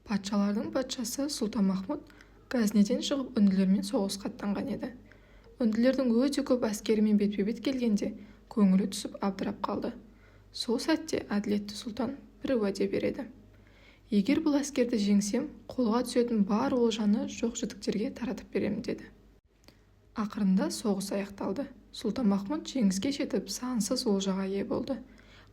Патшалардың патшасы Сұлтанмахмұт Газниден шығып үнділермен соғысқа аттанған еді. Үнділердің өте көп әскерімен бетпе-бет келгенде көңілі түсіп абдырап қалды. Сол сәтте әділетті сұлтан бір уәде береді. Егер бұл әскерді жеңсем, қолға түсетін бар олжаны жоқ-жітіктерге таратып беремін деді. Ақырында соғыс аяқталды. Сұлтанмахмұт жеңіске жетіп сансыз олжаға ие болды.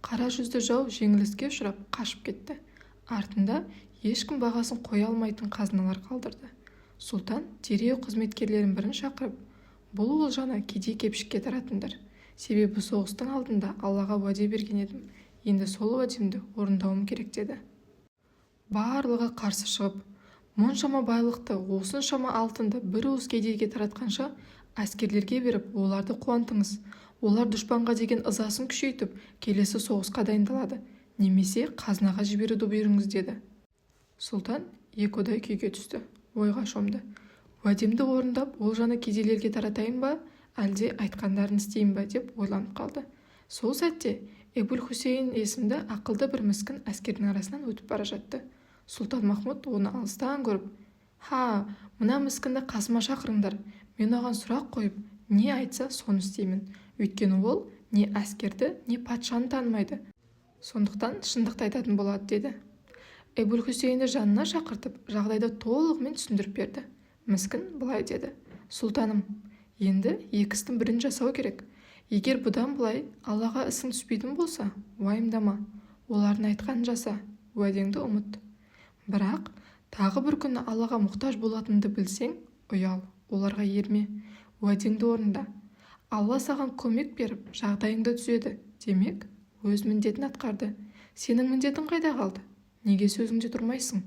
Қара жүзді жау жеңіліске ұшырап қашып кетті. Артында ешкім бағасын қоя алмайтын қазыналар қалдырды. Сұлтан дереу қызметкерлерін бірін шақырып, бұл олжаны кедей-кепшікке таратыңдар. Себебі соғыстың алдында Аллаға уәде берген едім. Енді сол уәдемді орындауым керек деді. Барлығы қарсы шығып, мұншама байлықты, осыншама алтынды бір уыс кедейге таратқанша, әскерлерге беріп, оларды қуантыңыз. Олар дұшпанға деген ызасын күшейтіп, келесі соғысқа дайындалады. Немесе қазынаға жіберуді бұйырыңыз деді. Сұлтан екіұдай күйге түсті, ойға шомды. Уәдемді орындап, олжаны кедейлерге таратайын ба, әлде айтқандарын істейін ба деп ойланып қалды. Сол сәтте Эбул-Хусейн есімді ақылды бір міскін әскердің арасынан өтіп бара жатты. Сұлтанмахмұт оны алыстан көріп, мына міскінді қасыма шақырыңдар. Мен оған сұрақ қойып, не айтса соны істеймін. Өйткені ол не әскерді, не патшаны танымайды. Сондықтан шындықты айтатын болады деді. Эбул-Хусейнді жанына шақыртып, жағдайды толығымен түсіндіріп берді. Міскін былай деді: сұлтаным, енді екі істің бірін жасау керек. Егер бұдан былай Аллаға ісің түспейтін болса, уайымдама. Олардың айтқанын жаса, уәдеңді ұмыт. Бірақ тағы бір күні Аллаға мұқтаж болатыныңды білсең, ұял, оларға ерме, уәдеңді орында. Алла саған көмек беріп, жағдайыңды түзеді. Демек, өз міндетін атқарды. Сенің міндетің қайда қалды? Неге сөзіңде тұрмайсың?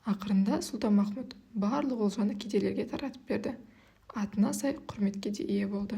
Ақырында Сұлтанмахмұт барлық олжаны кедейлерге таратып берді. Атына сай құрметке де ие болды.